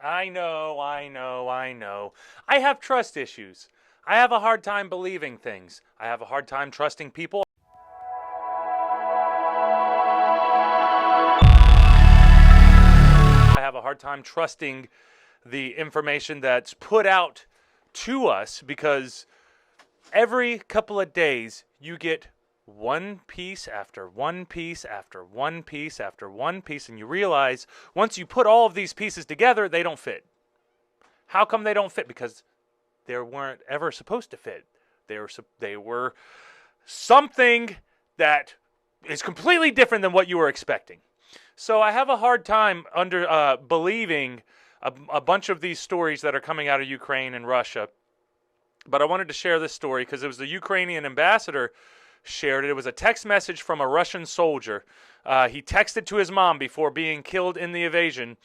I know, I know, I know. I have trust issues. I have a hard time believing things. I have a hard time trusting people. I have a hard time trusting the information that's put out to us because every couple of days you get one piece after one piece after one piece after one piece, and you realize once you put all of these pieces together, they don't fit. How come they don't fit? Because they weren't ever supposed to fit. They were something that is completely different than what you were expecting. So I have a hard time believing a bunch of these stories that are coming out of Ukraine and Russia. But I wanted to share this story because it was the Ukrainian ambassador shared it. It was a text message from a Russian soldier. He texted to his mom before being killed in the invasion,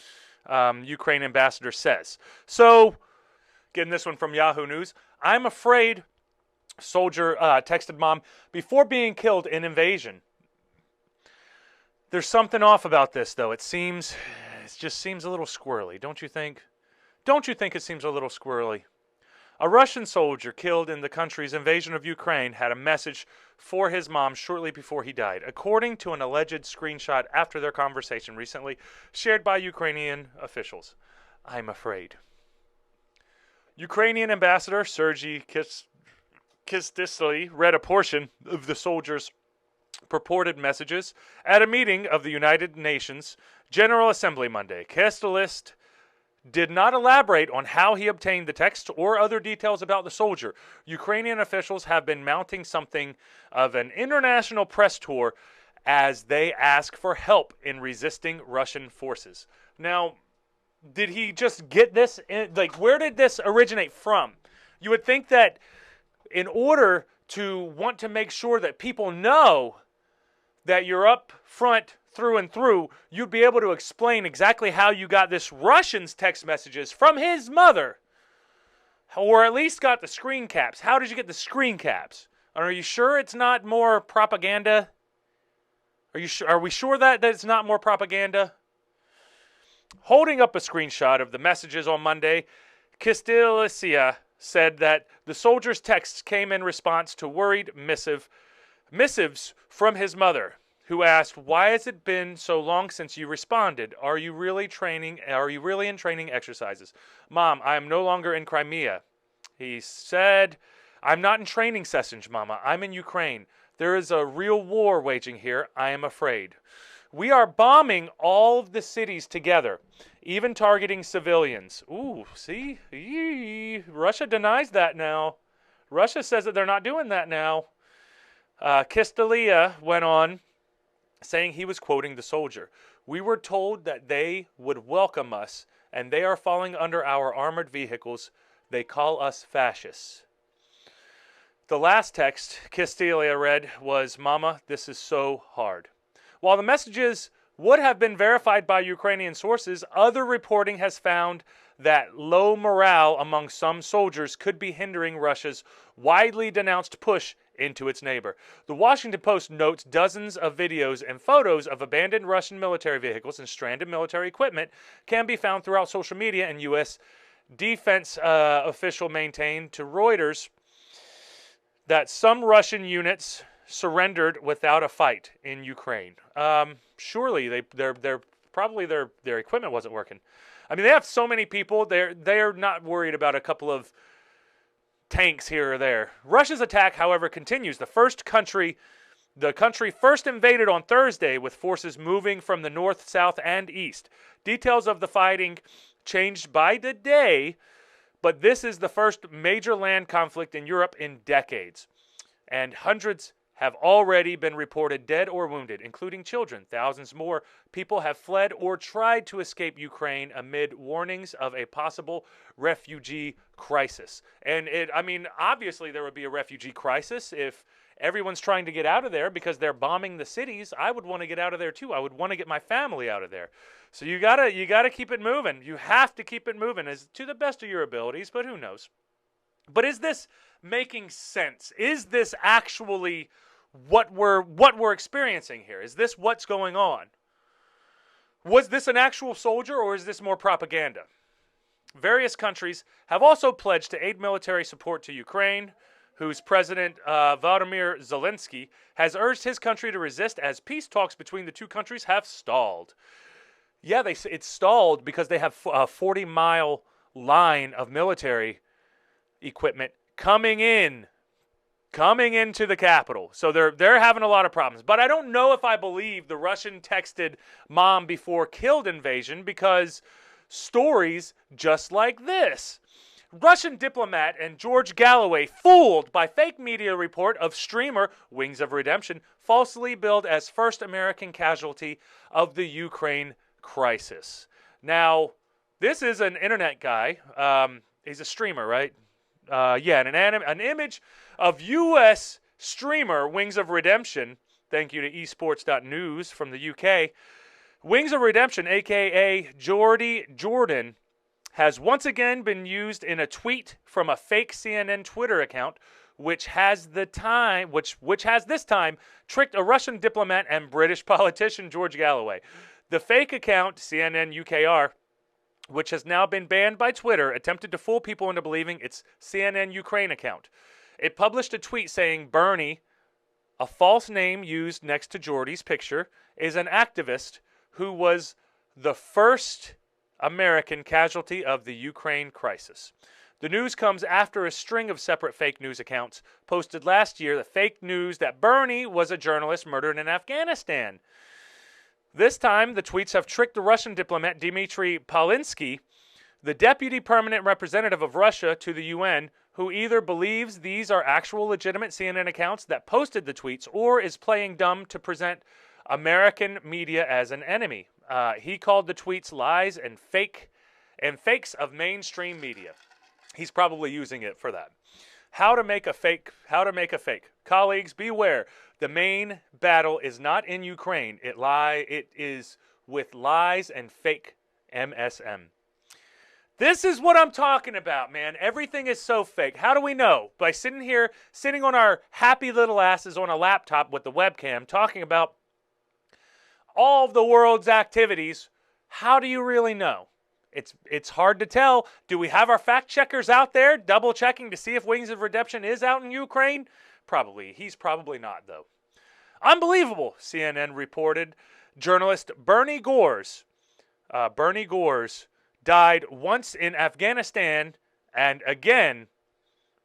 Ukraine ambassador says. So, getting this one from Yahoo News. I'm afraid, soldier texted mom, before being killed in invasion. There's something off about this, though. It just seems a little squirrely, don't you think? Don't you think it seems a little squirrely? A Russian soldier killed in the country's invasion of Ukraine had a message for his mom shortly before he died, according to an alleged screenshot after their conversation recently shared by Ukrainian officials. I'm afraid. Ukrainian ambassador Sergiy Kyslytsya read a portion of the soldier's purported messages at a meeting of the United Nations General Assembly Monday. Kyslytsya did not elaborate on how he obtained the text or other details about the soldier. Ukrainian officials have been mounting something of an international press tour as they ask for help in resisting Russian forces. Now, did he just get this? Where did this originate from? You would think that in order to want to make sure that people know that you're up front through and through, you'd be able to explain exactly how you got this Russian's text messages from his mother. Or at least got the screen caps. How did you get the screen caps? Are you sure it's not more propaganda? Are we sure that it's not more propaganda? Holding up a screenshot of the messages on Monday, Kyslytsya said that the soldier's texts came in response to worried missives from his mother, who asked, "Why has it been so long since you responded? Are you really in training exercises?" "Mom, I am no longer in Crimea." He said, "I'm not in training sessions, Mama. I'm in Ukraine. There is a real war waging here. I am afraid. We are bombing all of the cities together, even targeting civilians." Ooh, see? Russia denies that now. Russia says that they're not doing that now. Kyslytsya went on, saying he was quoting the soldier. "We were told that they would welcome us, and they are falling under our armored vehicles. They call us fascists." The last text Kyslytsya read was, "Mama, this is so hard." While the messages would have been verified by Ukrainian sources, other reporting has found that low morale among some soldiers could be hindering Russia's widely denounced push into its neighbor. The Washington Post notes dozens of videos and photos of abandoned Russian military vehicles and stranded military equipment can be found throughout social media, and U.S. defense official maintained to Reuters that some Russian units surrendered without a fight in Ukraine. Surely their equipment wasn't working. I mean, they have so many people. They're not worried about a couple of tanks here or there. Russia's attack, however, continues. The country first invaded on Thursday with forces moving from the north, south, and east. Details of the fighting changed by the day, but this is the first major land conflict in Europe in decades. And hundreds have already been reported dead or wounded, including children. Thousands more people have fled or tried to escape Ukraine amid warnings of a possible refugee crisis. And obviously there would be a refugee crisis if everyone's trying to get out of there because they're bombing the cities. I would want to get out of there too. I would want to get my family out of there. So you gotta keep it moving. You have to keep it moving as to the best of your abilities, but who knows? But is this making sense? Is this actually what we're experiencing here? Is this what's going on? Was this an actual soldier, or is this more propaganda? Various countries have also pledged to aid military support to Ukraine, whose President Volodymyr Zelensky has urged his country to resist as peace talks between the two countries have stalled. Yeah, it's stalled because they have a 40-mile line of military equipment coming into the capital. So they're having a lot of problems. But I don't know if I believe the Russian texted mom before killed invasion, because stories just like this. Russian diplomat and George Galloway fooled by fake media report of streamer Wings of Redemption falsely billed as first American casualty of the Ukraine crisis. Now, this is an internet guy. He's a streamer, right? And an image of U.S. streamer Wings of Redemption. Thank you to esports.news from the UK. Wings of Redemption, a.k.a. Jodie Johnston, has once again been used in a tweet from a fake CNN Twitter account, which has this time tricked a Russian diplomat and British politician George Galloway. The fake account, CNN UKR, which has now been banned by Twitter, attempted to fool people into believing it's CNN Ukraine account. It published a tweet saying Bernie, a false name used next to Jodie's picture, is an activist who was the first American casualty of the Ukraine crisis. The news comes after a string of separate fake news accounts posted last year the fake news that Bernie was a journalist murdered in Afghanistan. This time, the tweets have tricked the Russian diplomat Dmitry Polinsky, the deputy permanent representative of Russia to the UN, who either believes these are actual legitimate CNN accounts that posted the tweets or is playing dumb to present American media as an enemy. He called the tweets lies and fakes of mainstream media. He's probably using it for that. How to make a fake. Colleagues, beware. The main battle is not in Ukraine. It is with lies and fake MSM. This is what I'm talking about, man. Everything is so fake. How do we know? By sitting on our happy little asses on a laptop with the webcam, talking about all of the world's activities. How do you really know? It's hard to tell. Do we have our fact checkers out there double checking to see if Wings of Redemption is out in Ukraine? Probably. He's probably not, though. Unbelievable, CNN reported. Journalist Bernie Gores died once in Afghanistan and again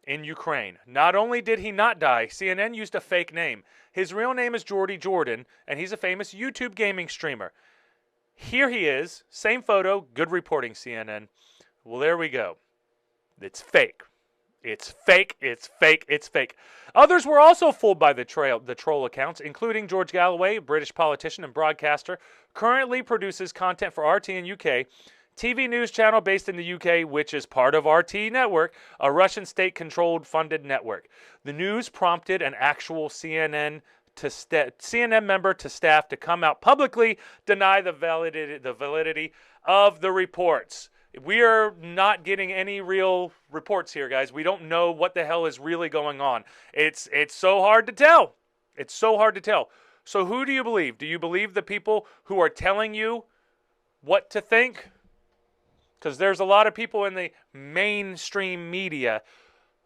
in Ukraine. Not only did he not die, CNN used a fake name. His real name is Jodie Johnston, and he's a famous YouTube gaming streamer. Here he is, same photo, good reporting, CNN. Well, there we go. It's fake. It's fake, it's fake, it's fake. Others were also fooled by the troll accounts, including George Galloway, a British politician and broadcaster, currently produces content for RT in UK, TV news channel based in the UK, which is part of RT Network, a Russian state-controlled funded network. The news prompted an actual CNN member to staff to come out publicly deny the validity of the reports. We are not getting any real reports here, guys. We don't know what the hell is really going on. It's so hard to tell. It's so hard to tell. So who do you believe? Do you believe the people who are telling you what to think? Because there's a lot of people in the mainstream media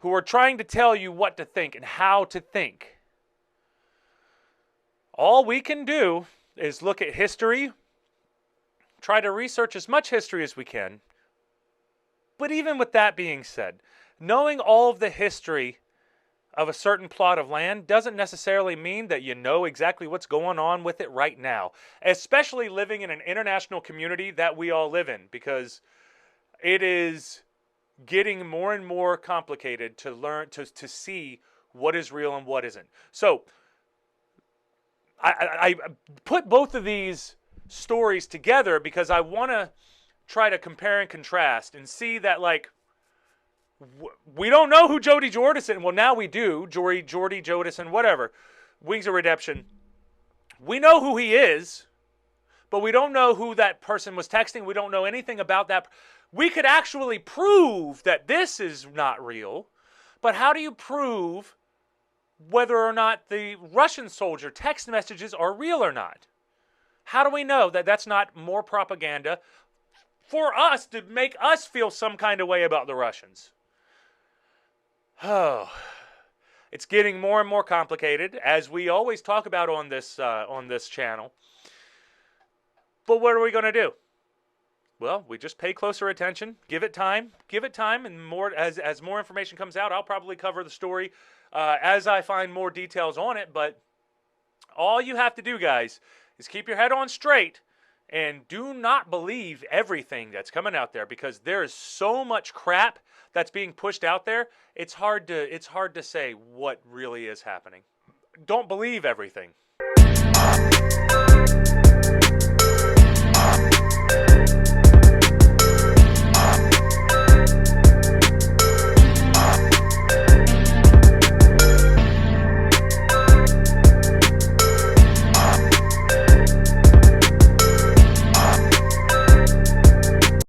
who are trying to tell you what to think and how to think. All we can do is look at history, try to research as much history as we can. But even with that being said, knowing all of the history of a certain plot of land doesn't necessarily mean that you know exactly what's going on with it right now, especially living in an international community that we all live in, because it is getting more and more complicated to learn to see what is real and what isn't. So I put both of these stories together because I want to try to compare and contrast and see that, like, we don't know who Jodie Johnston, well, now we do, Jodie Johnston, whatever, Wings of Redemption. We know who he is, but we don't know who that person was texting. We don't know anything about that. We could actually prove that this is not real, but how do you prove whether or not the Russian soldier text messages are real or not? How do we know that that's not more propaganda for us to make us feel some kind of way about the Russians. Oh, it's getting more and more complicated, as we always talk about on this channel. But what are we going to do? Well, we just pay closer attention, give it time, and more as more information comes out, I'll probably cover the story as I find more details on it. But all you have to do, guys, is keep your head on straight and do not believe everything that's coming out there, because there is so much crap that's being pushed out there. It's hard to say what really is happening. Don't believe everything.